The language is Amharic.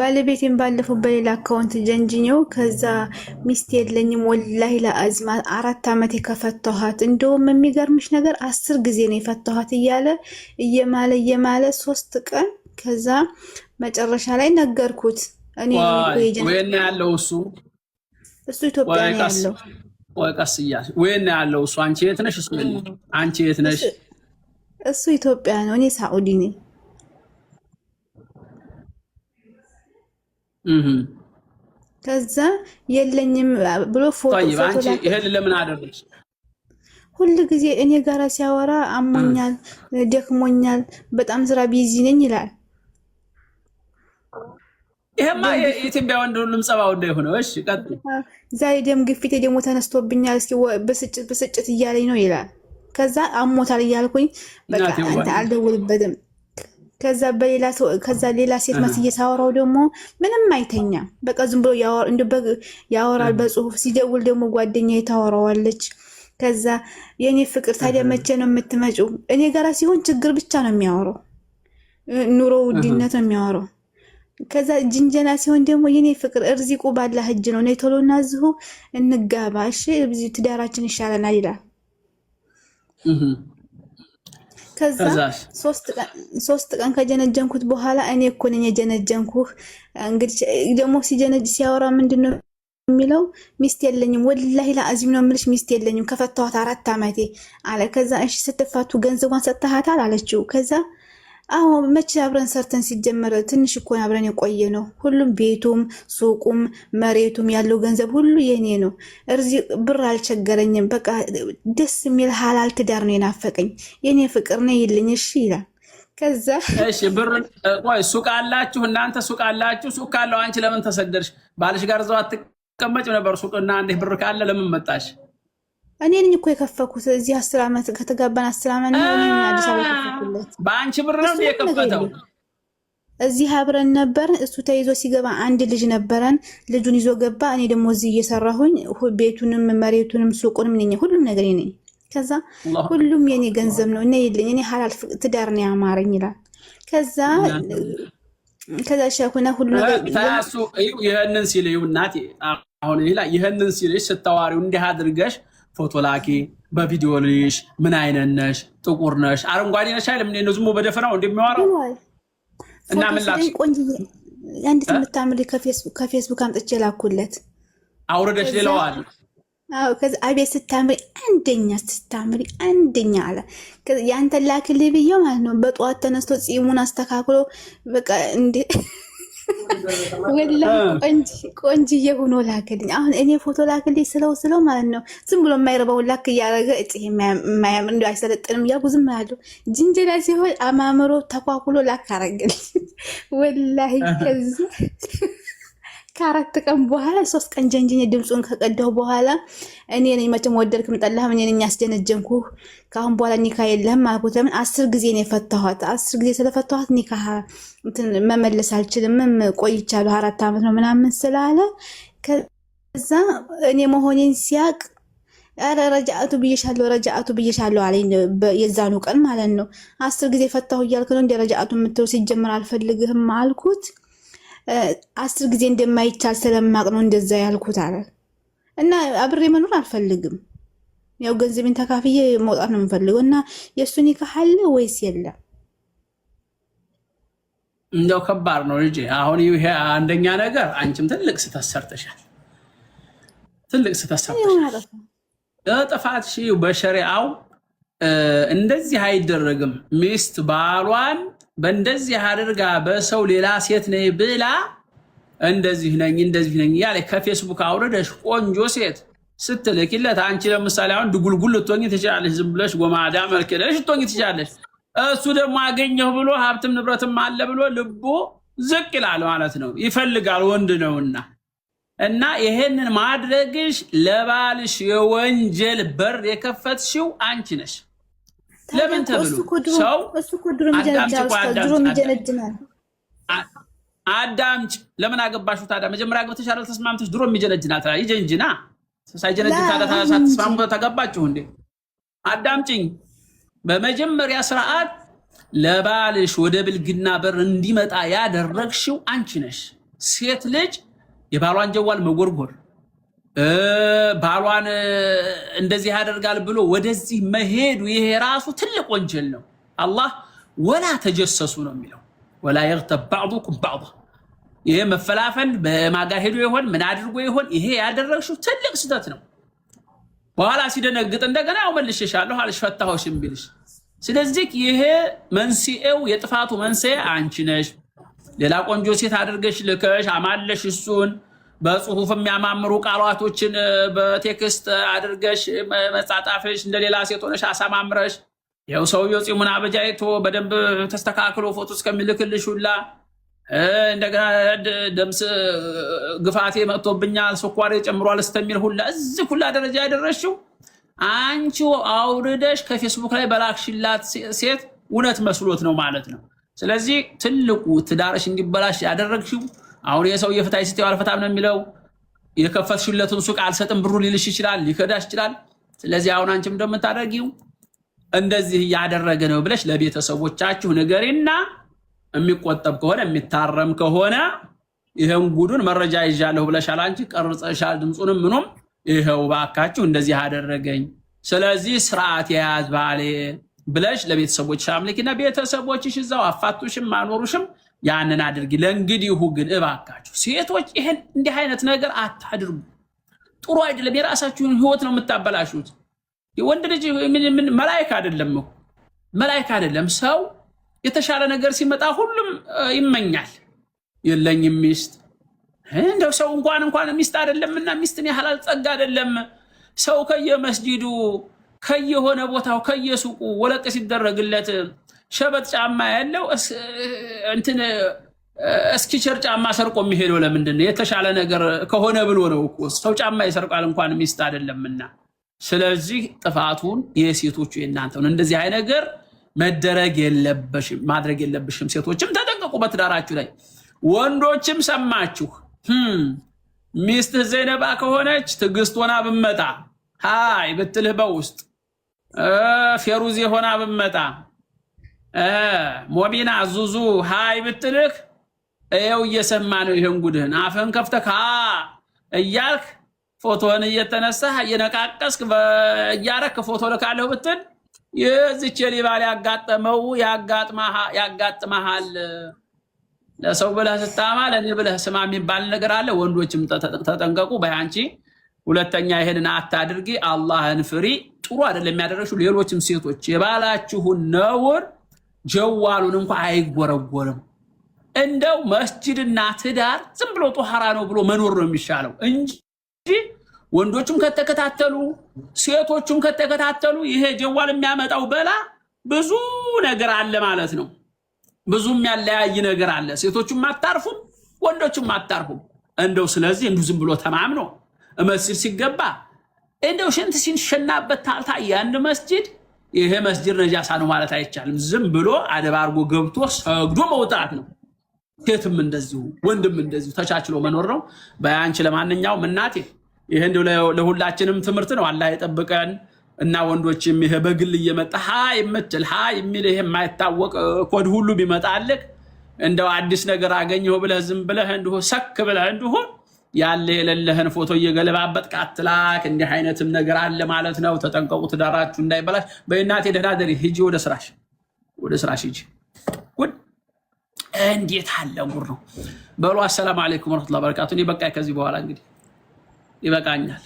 ባለቤቴን ባለፈው በሌላ አካውንት ጀንጅኘው ከዛ ሚስት የለኝም ወላሂ ለአዝማ 4 ዓመት የከፈተኋት እንደውም የሚገርምሽ ነገር 10 ጊዜ ነው የፈተኋት እየማለ 3 ቀን ከዛ መጨረሻ ላይ ነገርኩት እኔ ወይኔ ያለው እሱ ኢትዮጵያ ነው ያለው ወቀስያ ወይኔ ያለው እሱ አንቺ የት ነሽ እሱ አንቺ የት ነሽ እሱ ኢትዮጵያ ነው እኔ ሳኡዲ ነኝ ከዛ የለኝም ብሎ ፎቶ አንቺ ይሄን ለምን አደረግሽ ሁሉ ጊዜ እኔ ጋር ሲያወራ አሞኛል ደክሞኛል በጣም ስራ ቢዚ ነኝ ይላል ይሄማ የኢትዮጵያ ወንድ ሁሉም ጸባው እንደሆነ እሺ ቀጥል ዛሬ ደም ግፊቴ ደግሞ ተነስቶብኛል እስኪ በስጭት እያለኝ ነው ይላል ከዛ አሞታል እያልኩኝ በቃ አንተ አልደውልበትም ከዛ ሌላ ሴት መስዬ ሳወራው ደግሞ ምንም አይተኛ በቃ ዝም ብሎ ያወራል በጽሁፍ ሲደውል ደግሞ ጓደኛዬ ታወራዋለች ከዛ የኔ ፍቅር ታዲያ መቼ ነው የምትመጪው እኔ ጋራ ሲሆን ችግር ብቻ ነው የሚያወራው ኑሮ ውድነት ነው የሚያወራው ከዛ ጅንጀና ሲሆን ደግሞ የኔ ፍቅር እርዚቁ ባላህ እጅ ነው ነይ ቶሎና ዝሁ እንጋባ እሺ ትዳራችን ይሻለናል ይላል ከዛ 3 ቀን ከጀነጀንኩት በኋላ እኔ እኮ ነኝ የጀነጀንኩህ እንግዲህ ደግሞ ሲያወራ ምንድነው የሚለው ሚስት የለኝም ወላሂ ለአዚም ነው የምልሽ ሚስት የለኝም ከፈታኋት 4 ዓመቴ አለ ከዛ እሺ ስትፋቱ ገንዘቧን ሰጥተሃታል አለችው ከዛ አዎ መቼ አብረን ሰርተን ሲጀመር ትንሽ እኮ አብረን የቆየ ነው ሁሉም ቤቱም ሱቁም መሬቱም ያለው ገንዘብ ሁሉ የኔ ነው እርዚህ ብር አልቸገረኝም በቃ ደስ የሚል ሐላል ትዳር ነው የናፈቀኝ የኔ ፍቅር ነው ይልኝ እሺ ይላል ከዛ እሺ ብር ቆይ ሱቅ አላችሁ እናንተ ሱቅ አላችሁ ሱቅ ካለው አንቺ ለምን ተሰደርሽ ባልሽ ጋር ዘው አትቀመጭ ነበር ሱቅና እንዴ ብር ካለ ለምን መጣሽ እኔ ነኝ እኮ የከፈኩት እዚህ 10 ዓመት ከተጋባን 10 ዓመት ነው እኔ አዲስ አበባ የከፈኩለት በአንቺ ብር ነው የከፈተው እዚህ አብረን ነበር እሱ ተይዞ ሲገባ አንድ ልጅ ነበረን ልጁን ይዞ ገባ እኔ ደግሞ እዚህ እየሰራሁኝ ቤቱንም መሬቱንም ሱቁንም ነኝ ሁሉም ነገር ነኝ ከዛ ሁሉም የኔ ገንዘብ ነው እኔ ይልኝ እኔ ሐላል ትዳር ነው ያማረኝ ይላል ከዛ ሻኩና ሁሉ ነገር ታሱ ይሄንን ሲልዩ እናቴ አሁን ይሄንን ሲልሽ ስታዋሪው እንዲህ አድርገሽ ፎቶ ላኪ በቪዲዮ ልሽ ምን አይነት ነሽ ጥቁር ነሽ አረንጓዴ ነሽ አይደል ምን ነው ዝም በደፈናው እንደሚያወራው እና ምን ላክሽ ቆንጆዬ አንድ ትምታምሪ ከፌስቡክ አምጥቼ ላኩለት አውርደሽ ሌላዋል አው ከዛ አቤት ስታምሪ አንደኛ አለ ያንተ ላክልኝ ብዬው ማለት ነው በጧት ተነስቶ ጺሙን አስተካክሎ በቃ እንዴ ወላሂ ቆንጅዬ ሆኖ ላክልኝ አሁን እኔ ፎቶ ላክልኝ ስለው ማለት ነው ዝም ብሎ የማይረባው ላክ እያደረገ እጪ የማያምር እንደው አይሰለጥንም እያልኩ ዝም አለው ጅንጀላ ሲሆን አማምሮ ተኳኩሎ ላክ አረግልኝ ወላሂ ከዚህ ከ4 ቀን በኋላ 3 ቀን ጀንጅኝ ድምጹን ከቀዳው በኋላ እኔ ነኝ መቼም ወደድክም ጠላህም እኔ ነኝ ያስደነጀንኩ ካሁን በኋላ ኒካ የለህም አልኩት ለምን 10 ጊዜ ነው የፈታኋት 10 ጊዜ ስለፈታኋት ኒካ መመለስ አልችልም ቆይቻለሁ 4 ዓመት ነው ምናምን ስላለ ከዛ እኔ መሆኔን ሲያቅ አረ ረጃአቱ ብዬሻለሁ አለኝ የዛኑ ቀን ማለት ነው 10 ጊዜ ፈታሁ እያልክ ነው እንደ ረጃአቱ የምትለው ሲጀምር አልፈልግህም አልኩት 10 ጊዜ እንደማይቻል ስለማቅ ነው እንደዛ ያልኩት አለ እና አብሬ መኖር አልፈልግም ያው ገንዘቤን ተካፍዬ መውጣት ነው የምፈልገው እና የሱ ኒካህ አለ ወይስ የለም እንደው ከባድ ነው ልጅ አሁን ይሄ አንደኛ ነገር አንቺም ትልቅ ስተሰርተሻል ጥፋትሽ በሸሪዓው እንደዚህ አይደረግም ሚስት ባሏን በእንደዚህ አድርጋ በሰው ሌላ ሴት ነኝ ብላ እንደዚህ ነኝ ያለ ከፌስቡክ አውርደሽ ቆንጆ ሴት ስትልኪለት አንቺ ለምሳሌ አሁን ድጉልጉል ልትሆኚ ትችላለሽ ዝም ብለሽ ጎማዳ መልከለሽ ልትሆኚ ትችላለሽ እሱ ደግሞ አገኘሁ ብሎ ሀብትም ንብረትም አለ ብሎ ልቡ ዝቅ ይላል ማለት ነው ይፈልጋል ወንድ ነውና እና ይሄንን ማድረግሽ ለባልሽ የወንጀል በር የከፈትሽው አንቺ ነሽ ለምን ተብሎ ሰው እሱ ድሮም ይጀነጅናል አዳምጭ ለምን አገባሽው ታዲያ መጀመሪያ አግብተሻል ተስማምተሽ ድሮም ይጀነጅናል ታዲያ ይጀንጅና ሳይጀነጅ ታዲያ ተስማምቶ ተገባችሁ እንዴ አዳምጪኝ በመጀመሪያ ስርዓት ለባልሽ ወደ ብልግና በር እንዲመጣ ያደረግሽው አንቺ ነሽ ሴት ልጅ የባሏን ጀዋል መጎርጎር ባሏን እንደዚህ ያደርጋል ብሎ ወደዚህ መሄዱ ይሄ ራሱ ትልቅ ወንጀል ነው። አላህ ወላ ተጀሰሱ ነው የሚለው። ወላ يغتب بعضكم بعضا ይሄ መፈላፈል በማጋ ሄዶ ይሆን ምን አድርጎ ይሆን ይሄ ያደረግሽው ትልቅ ስህተት ነው። በኋላ ሲደነግጥ እንደገና ያው መልሽሻለሁ አልሽ ፈታሁሽም ቢልሽ። ስለዚህ ይሄ መንስኤው የጥፋቱ መንስኤ አንቺ ነሽ። ሌላ ቆንጆ ሴት አድርገሽ ልከሽ አማለሽ እሱን በጽሁፍ የሚያማምሩ ቃላቶችን በቴክስት አድርገሽ መጻጻፍሽ እንደሌላ ሴት ሆነሽ አሳማምረሽ ያው ሰውየው ፂሙን አበጃይቶ በደንብ ተስተካክሎ ፎቶ እስከሚልክልሽ ሁላ እንደገና ደምስ ግፋቴ መጥቶብኛል ስኳሬ ጨምሯል እስከሚል ሁላ እዚህ ሁላ ደረጃ ያደረሽው አንቺ አውርደሽ ከፌስቡክ ላይ በላክሽላት ሴት እውነት መስሎት ነው ማለት ነው። ስለዚህ ትልቁ ትዳርሽ እንዲበላሽ ያደረግሽው አሁን የሰው የፍታይ ሲተው አልፈታም ነው የሚለው የከፈትሽለትን ሱቅ አልሰጥም ብሩ ሊልሽ ይችላል ሊከዳሽ ይችላል። ስለዚህ አሁን አንቺም እንደምታደርጊው እንደዚህ ያደረገ ነው ብለሽ ለቤተሰቦቻችሁ ንገሪና የሚቆጠብ ከሆነ የሚታረም ከሆነ ይሄን ጉዱን መረጃ ይዣለሁ ብለሻል አንቺ ቀርጸሻል ድምጹንም ምኑም ይሄው ባካችሁ እንደዚህ ያደረገኝ ስለዚህ ስርዓት የያዝ ባሌ ብለሽ ለቤተሰቦችሽ አምልኪና ቤተሰቦችሽ እዛው አፋቱሽም ማኖሩሽም ያንን አድርጊ። ለእንግዲሁ ግን እባካችሁ ሴቶች ይሄን እንዲህ አይነት ነገር አታድርጉ። ጥሩ አይደለም። የራሳችሁን ህይወት ነው የምታበላሹት። የወንድ ልጅ ምን መላእክት አይደለም እኮ መላእክት አይደለም። ሰው የተሻለ ነገር ሲመጣ ሁሉም ይመኛል። የለኝም ሚስት እንደው ሰው እንኳን ሚስት አይደለምና ሚስትን ያህላል ጸጋ አይደለም። ሰው ከየመስጂዱ ከየሆነ ቦታው ከየሱቁ ወለቅ ሲደረግለት ሸበት ጫማ ያለው እንትን እስኪቸር ጫማ ሰርቆ የሚሄደው ለምንድን ነው? የተሻለ ነገር ከሆነ ብሎ ነው እኮ ሰው ጫማ ይሰርቃል እንኳን ሚስት አይደለምና። ስለዚህ ጥፋቱን የሴቶቹ የእናንተ ነው። እንደዚህ አይነት ነገር መደረግ የለበሽም ማድረግ የለብሽም። ሴቶችም ተጠንቀቁ በትዳራችሁ ላይ። ወንዶችም ሰማችሁ ሚስት ዘይነባ ከሆነች ትግስት ሆና ብመጣ ሃይ ብትልህ በውስጥ ፌሩዚ ሆና ብመጣ ሞቢና ዙዙ ሃይ ብትልህ እየው እየሰማ ነው ይሄን ጉድህን አፈን ከፍተህ እያልክ ፎቶን እየተነሳህ እየነቃቀስክ በእያረክ ፎቶ ልካለሁ ብትል የዚች ሊባል ያጋጠመው ያጋጥማሃል። ለሰው ብለህ ስታማ ለኔ ብለህ ስማ የሚባል ነገር አለ። ወንዶችም ተጠንቀቁ። በአንቺ ሁለተኛ ይሄንን አታድርጊ። አላህን ፍሪ። ጥሩ አይደለም የሚያደርሹ ሌሎችም ሴቶች የባላችሁን ነውር ጀዋሉን እንኳን አይጎረጎርም። እንደው መስጂድና ትዳር ዝም ብሎ ጧሃራ ነው ብሎ መኖር ነው የሚሻለው እንጂ ወንዶቹም ከተከታተሉ ሴቶቹም ከተከታተሉ ይሄ ጀዋል የሚያመጣው በላ ብዙ ነገር አለ ማለት ነው። ብዙ የሚያለያይ ነገር አለ። ሴቶቹም አታርፉም ወንዶቹም አታርፉም። እንደው ስለዚህ እንደው ዝም ብሎ ተማምኖ መስጂድ ሲገባ እንደው ሽንት ሲንሸናበት ታልታየ አንድ መስጂድ ይሄ መስጂድ ነጃሳ ነው ማለት አይቻልም። ዝም ብሎ አደባርጎ ገብቶ ሰግዶ መውጣት ነው። ሴትም እንደዚሁ ወንድም እንደዚሁ ተቻችሎ መኖር ነው። በአንቺ ለማንኛውም እናቴ ይሄ እንደው ለሁላችንም ትምህርት ነው። አላህ ይጠብቀን እና ወንዶችም ይሄ በግል እየመጣ ሃይ የምትል ሃይ የሚል ይሄ የማይታወቅ ኮድ ሁሉ ቢመጣልክ እንደው አዲስ ነገር አገኘው ብለህ ዝም ብለህ እንደው ሰክ ብለህ እንደው ያለ የሌለህን ፎቶ እየገለባበጥክ አትላክ። እንዲህ አይነትም ነገር አለ ማለት ነው። ተጠንቀቁ ትዳራችሁ እንዳይበላሽ። በእናቴ ደህና ደሪ ሂጂ ወደ ስራሽ ሂጂ። ጉድ እንዴት አለ ጉር ነው በሉ። አሰላሙ አለይኩም ወራህመቱላሂ ወበረካቱ። እኔ በቃ ከዚህ በኋላ እንግዲህ ይበቃኛል።